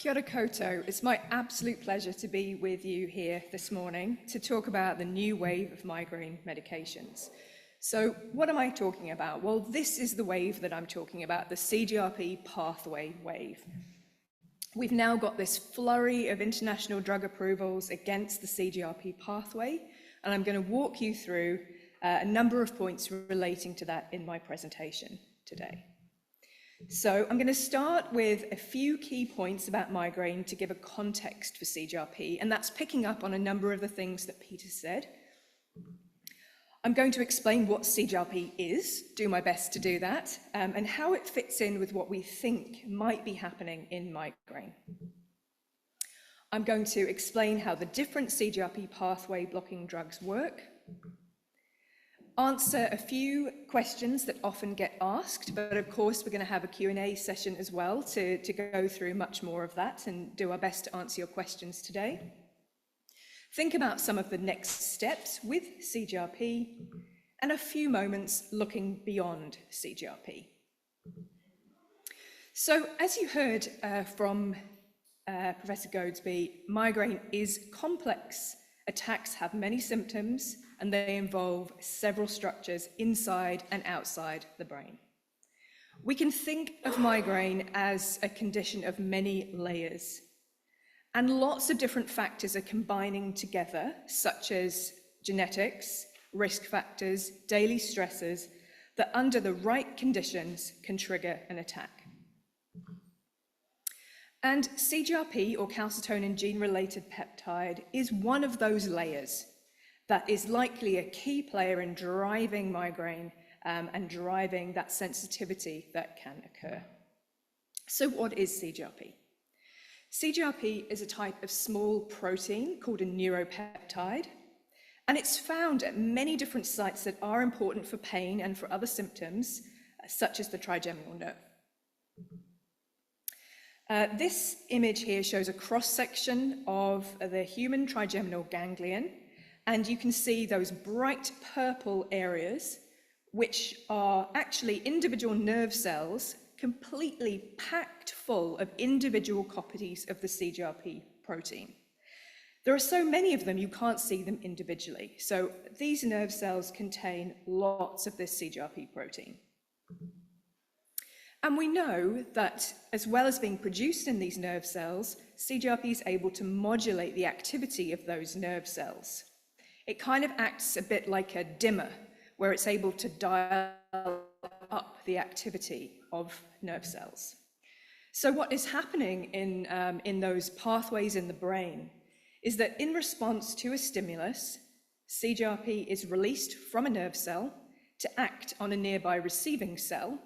Kia ora koutou. It's my absolute pleasure to be with you here this morning to talk about the new wave of migraine medications. So what am I talking about? Well, this is the wave that I'm talking about, the CGRP pathway wave. We've now got this flurry of international drug approvals against the CGRP pathway, and I'm going to walk you through a number of points relating to that in my presentation today. So I'm going to start with a few key points about migraine to give a context for CGRP, and that's picking up on a number of the things that Peter said. I'm going to explain what CGRP is, do my best to do that, and how it fits in with what we think might be happening in migraine. I'm going to explain how the different CGRP pathway blocking drugs work, answer a few questions that often get asked, but of course we're going to have a Q&A session as well to go through much more of that and do our best to answer your questions today. Think about some of the next steps with CGRP and a few moments looking beyond CGRP. So as you heard from Professor Goadsby, migraine is complex. Attacks have many symptoms and they involve several structures inside and outside the brain. We can think of migraine as a condition of many layers, and lots of different factors are combining together, such as genetics, risk factors, daily stressors, that under the right conditions can trigger an attack. And CGRP, or calcitonin gene-related peptide, is one of those layers that is likely a key player in driving migraine and driving that sensitivity that can occur. So what is CGRP? CGRP is a type of small protein called a neuropeptide, and it's found at many different sites that are important for pain and for other symptoms, such as the trigeminal nerve. This image here shows a cross-section of the human trigeminal ganglion, and you can see those bright purple areas, which are actually individual nerve cells completely packed full of individual copies of the CGRP protein. There are so many of them, you can't see them individually. So these nerve cells contain lots of this CGRP protein. And we know that as well as being produced in these nerve cells, CGRP is able to modulate the activity of those nerve cells. It kind of acts a bit like a dimmer, where it's able to dial up the activity of nerve cells. So what is happening in those pathways in the brain is that in response to a stimulus, CGRP is released from a nerve cell to act on a nearby receiving cell,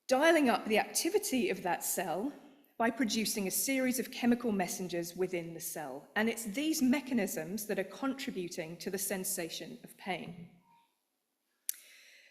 dialing up the activity of that cell by producing a series of chemical messengers within the cell. And it's these mechanisms that are contributing to the sensation of pain.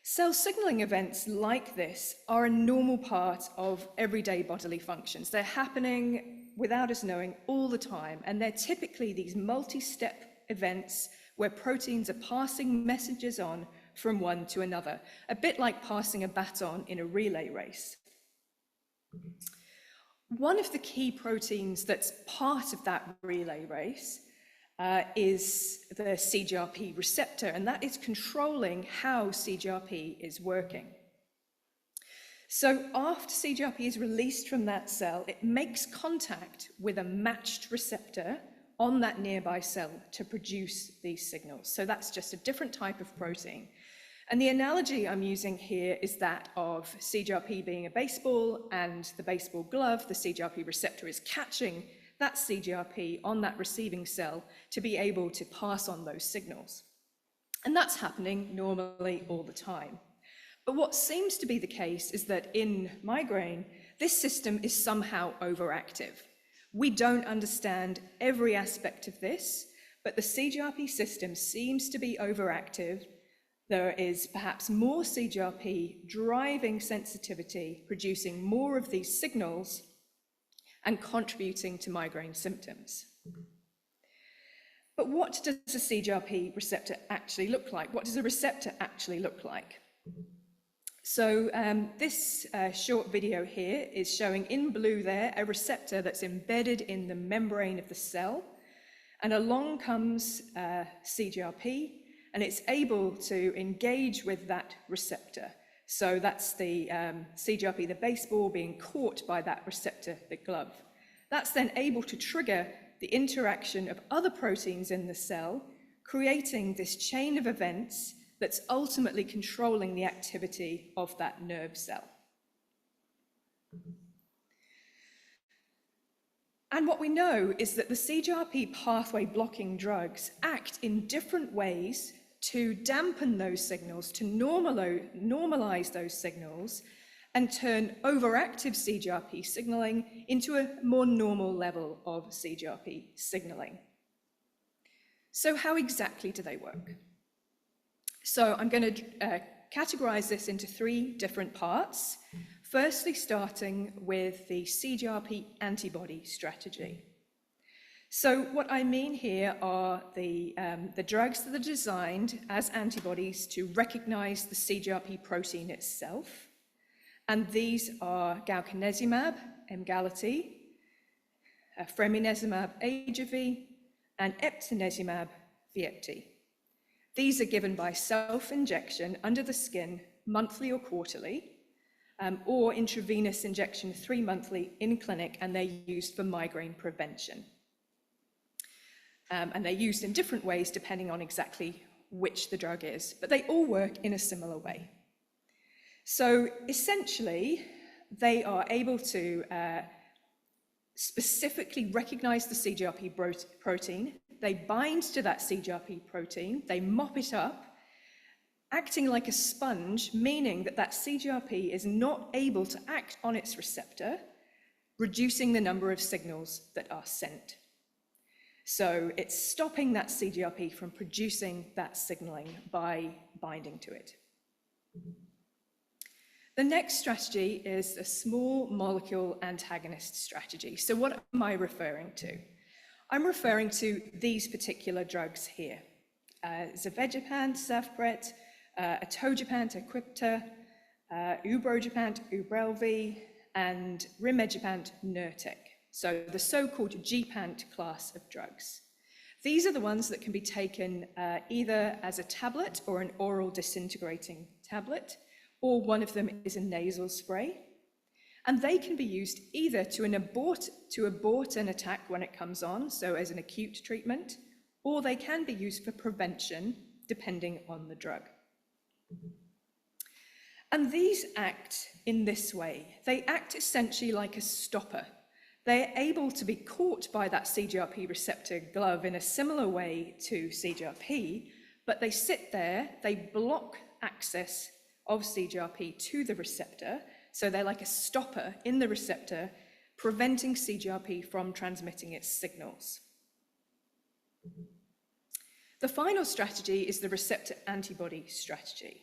Cell signaling events like this are a normal part of everyday bodily functions. They're happening without us knowing all the time, and they're typically these multi-step events where proteins are passing messages on from one to another, a bit like passing a baton in a relay race. One of the key proteins that's part of that relay race is the CGRP receptor, and that is controlling how CGRP is working. So after CGRP is released from that cell, it makes contact with a matched receptor on that nearby cell to produce these signals. So that's just a different type of protein. And the analogy I'm using here is that of CGRP being a baseball, and the baseball glove, the CGRP receptor, is catching that CGRP on that receiving cell to be able to pass on those signals. And that's happening normally all the time. But what seems to be the case is that in migraine, this system is somehow overactive. We don't understand every aspect of this, but the CGRP system seems to be overactive. There is perhaps more CGRP driving sensitivity, producing more of these signals and contributing to migraine symptoms. But what does a CGRP receptor actually look like? What does a receptor actually look like? So this short video here is showing in blue there a receptor that's embedded in the membrane of the cell, and along comes CGRP, and it's able to engage with that receptor. So that's the CGRP, the baseball, being caught by that receptor, the glove. That's then able to trigger the interaction of other proteins in the cell, creating this chain of events that's ultimately controlling the activity of that nerve cell. And what we know is that the CGRP pathway blocking drugs act in different ways to dampen those signals, to normalize those signals, and turn overactive CGRP signaling into a more normal level of CGRP signaling. So how exactly do they work? So I'm going to categorize this into three different parts, firstly starting with the CGRP antibody strategy. So what I mean here are the drugs that are designed as antibodies to recognize the CGRP protein itself, and these are galcanezumab, Emgality, fremonezumab, Ajovy, and eptinezumab, Vyepti. These are given by self-injection under the skin monthly or quarterly, or intravenous injection 3 monthly in clinic, and they're used for migraine prevention. And they're used in different ways depending on exactly which the drug is, but they all work in a similar way. So essentially, they are able to specifically recognize the CGRP protein. They bind to that CGRP protein, they mop it up, acting like a sponge, meaning that that CGRP is not able to act on its receptor, reducing the number of signals that are sent. So it's stopping that CGRP from producing that signaling by binding to it. The next strategy is a small molecule antagonist strategy. So what am I referring to? I'm referring to these particular drugs here. Zavegepant, Zavpret, Atogepant, Equipta, Ubrogepant, Ubrelvy, and Rimegepant, Nurtec. So the so-called Gepant class of drugs. These are the ones that can be taken either as a tablet or an oral disintegrating tablet, or one of them is a nasal spray. And they can be used either to abort an attack when it comes on, so as an acute treatment, or they can be used for prevention, depending on the drug. And these act in this way. They act essentially like a stopper. They're able to be caught by that CGRP receptor glove in a similar way to CGRP, but they sit there, they block access of CGRP to the receptor, so they're like a stopper in the receptor, preventing CGRP from transmitting its signals. The final strategy is the receptor antibody strategy.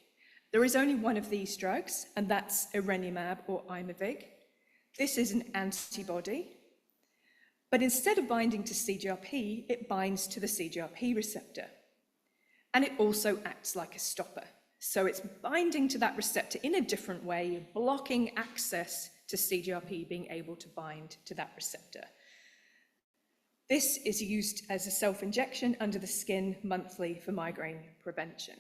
There is only one of these drugs, and that's irenicimab or Aimovig. This is an antibody, but instead of binding to CGRP, it binds to the CGRP receptor. And it also acts like a stopper. So it's binding to that receptor in a different way, blocking access to CGRP being able to bind to that receptor. This is used as a self-injection under the skin monthly for migraine prevention.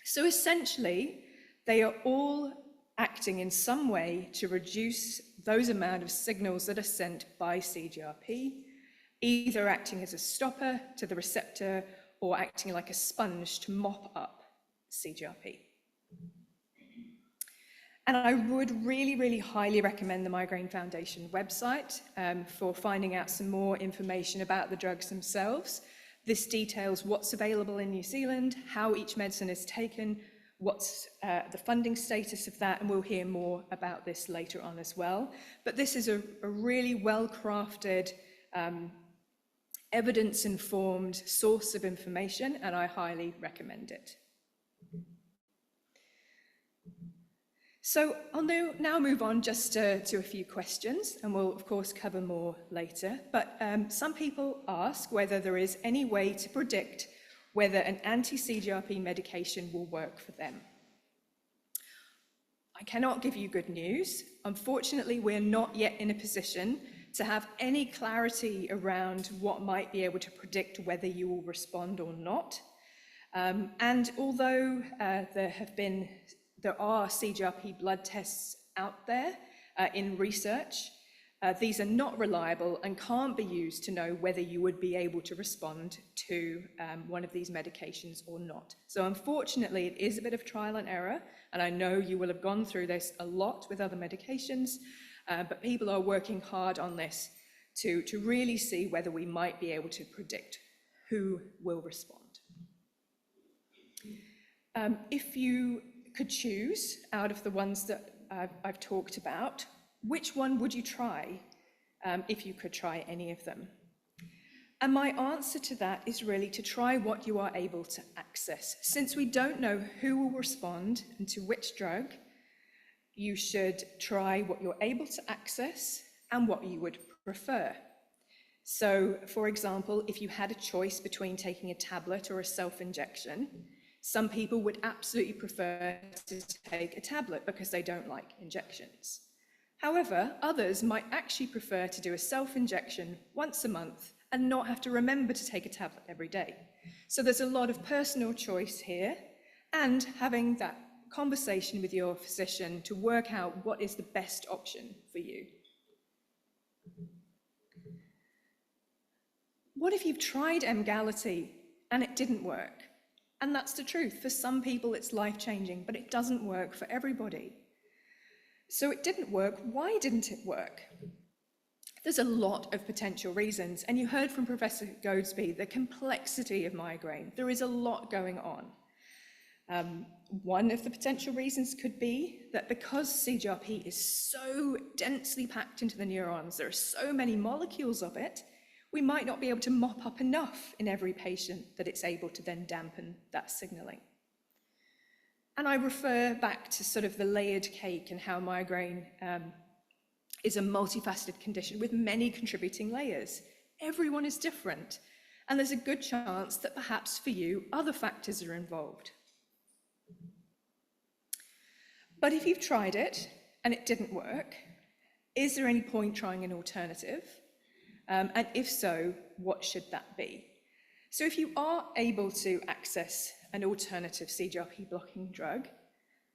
So essentially, they are all acting in some way to reduce those amount of signals that are sent by CGRP, either acting as a stopper to the receptor or acting like a sponge to mop up CGRP. And I would really, really highly recommend the Migraine Foundation website for finding out some more information about the drugs themselves. This details what's available in New Zealand, how each medicine is taken, what's the funding status of that, and we'll hear more about this later on as well. But this is a really well-crafted, evidence-informed source of information, and I highly recommend it. So I'll now move on just to a few questions, and we'll of course cover more later. But some people ask whether there is any way to predict whether an anti-CGRP medication will work for them. I cannot give you good news. Unfortunately, we're not yet in a position to have any clarity around what might be able to predict whether you will respond or not. And although there are CGRP blood tests out there in research, these are not reliable and can't be used to know whether you would be able to respond to one of these medications or not. So unfortunately, it is a bit of trial and error, and I know you will have gone through this a lot with other medications, but people are working hard on this to really see whether we might be able to predict who will respond. If you could choose out of the ones that I've talked about, which one would you try if you could try any of them? And my answer to that is really to try what you are able to access. Since we don't know who will respond and to which drug, you should try what you're able to access and what you would prefer. So, for example, if you had a choice between taking a tablet or a self-injection, some people would absolutely prefer to take a tablet because they don't like injections. However, others might actually prefer to do a self-injection once a month and not have to remember to take a tablet every day. So there's a lot of personal choice here, and having that conversation with your physician to work out what is the best option for you. What if you've tried Emgality and it didn't work? And that's the truth. For some people, it's life-changing, but it doesn't work for everybody. So it didn't work. Why didn't it work? There's a lot of potential reasons, and you heard from Professor Goldsby the complexity of migraine. There is a lot going on. One of the potential reasons could be that because CGRP is so densely packed into the neurons, there are so many molecules of it, we might not be able to mop up enough in every patient that it's able to then dampen that signaling. And I refer back to sort of the layered cake and how migraine is a multifaceted condition with many contributing layers. Everyone is different, and there's a good chance that perhaps for you, other factors are involved. But if you've tried it and it didn't work, is there any point trying an alternative? And if so, what should that be? So if you are able to access an alternative CGRP blocking drug,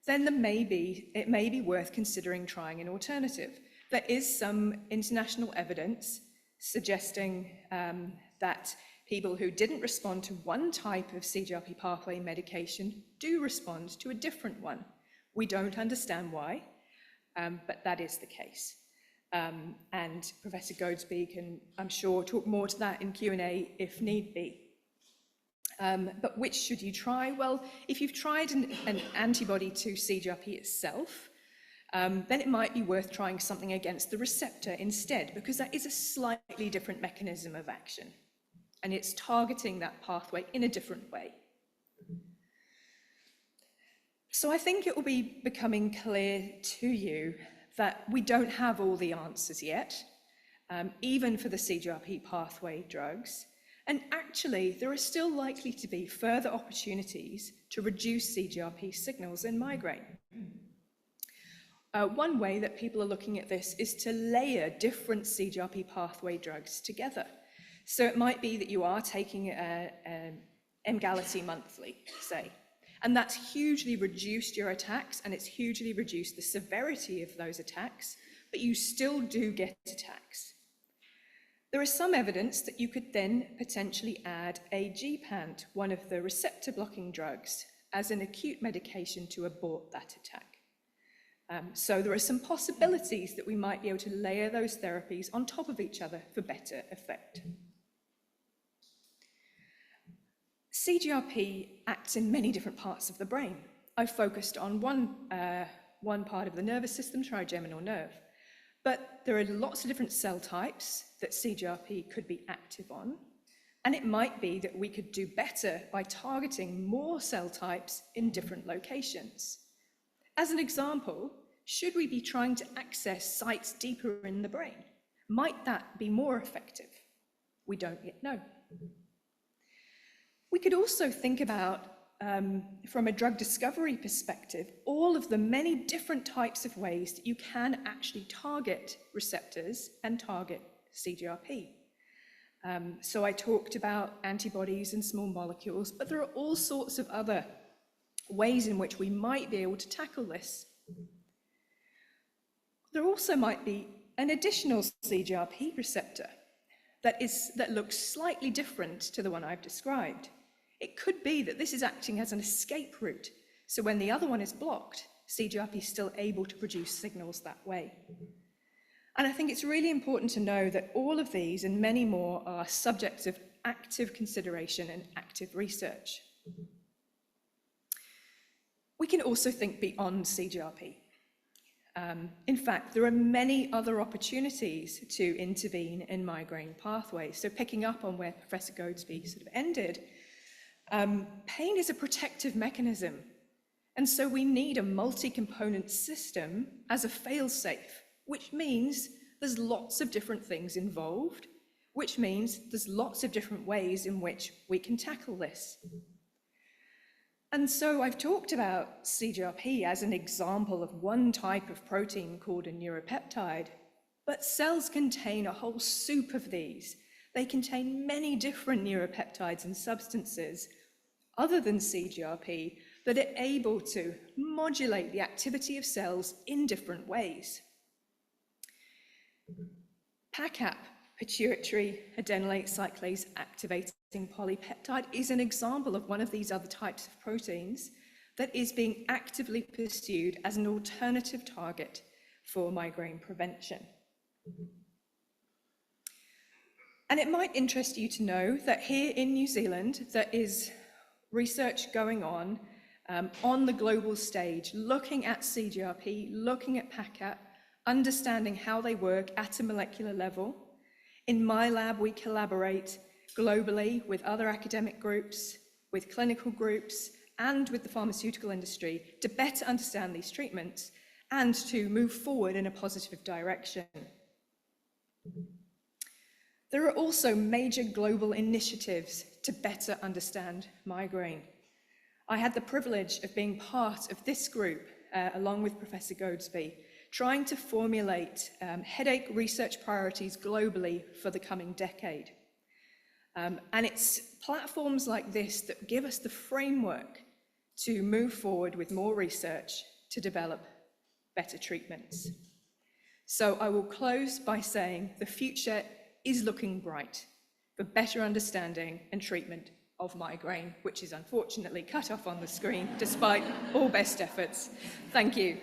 then it may be worth considering trying an alternative. There is some international evidence suggesting that people who didn't respond to one type of CGRP pathway medication do respond to a different one. We don't understand why, but that is the case. And Professor Goldsby can, I'm sure, talk more to that in Q&A if need be. But which should you try? Well, if you've tried an antibody to CGRP itself, then it might be worth trying something against the receptor instead, because that is a slightly different mechanism of action, and it's targeting that pathway in a different way. So I think it will be becoming clear to you that we don't have all the answers yet, even for the CGRP pathway drugs. And actually, there are still likely to be further opportunities to reduce CGRP signals in migraine. One way that people are looking at this is to layer different CGRP pathway drugs together. So it might be that you are taking Emgality monthly, say, and that's hugely reduced your attacks, and it's hugely reduced the severity of those attacks, but you still do get attacks. There is some evidence that you could then potentially add a gepant, one of the receptor blocking drugs, as an acute medication to abort that attack. So there are some possibilities that we might be able to layer those therapies on top of each other for better effect. CGRP acts in many different parts of the brain. I've focused on one part of the nervous system, trigeminal nerve, but there are lots of different cell types that CGRP could be active on, and it might be that we could do better by targeting more cell types in different locations. As an example, should we be trying to access sites deeper in the brain? Might that be more effective? We don't yet know. We could also think about from a drug discovery perspective, all of the many different types of ways that you can actually target receptors and target CGRP. So I talked about antibodies and small molecules, but there are all sorts of other ways in which we might be able to tackle this. There also might be an additional CGRP receptor that looks slightly different to the one I've described. It could be that this is acting as an escape route, so when the other one is blocked, CGRP is still able to produce signals that way. And I think it's really important to know that all of these and many more are subjects of active consideration and active research. We can also think beyond CGRP. In fact, there are many other opportunities to intervene in migraine pathways. So picking up on where Professor Goadsby sort of ended, pain is a protective mechanism. And so we need a multi-component system as a fail-safe, which means there's lots of different things involved, which means there's lots of different ways in which we can tackle this. And so I've talked about CGRP as an example of one type of protein called a neuropeptide, but cells contain a whole soup of these. They contain many different neuropeptides and substances other than CGRP that are able to modulate the activity of cells in different ways. PACAP, pituitary adenylate cyclase activating polypeptide, is an example of one of these other types of proteins that is being actively pursued as an alternative target for migraine prevention. And it might interest you to know that here in New Zealand, there is research going on the global stage, looking at CGRP, looking at PACAP, understanding how they work at a molecular level. In my lab, we collaborate globally with other academic groups, with clinical groups, and with the pharmaceutical industry to better understand these treatments and to move forward in a positive direction. There are also major global initiatives to better understand migraine. I had the privilege of being part of this group, along with Professor Goadsby, trying to formulate headache research priorities globally for the coming decade. And it's platforms like this that give us the framework to move forward with more research to develop better treatments. So I will close by saying the future is looking bright for better understanding and treatment of migraine, which is unfortunately cut off on the screen despite all best efforts. Thank you.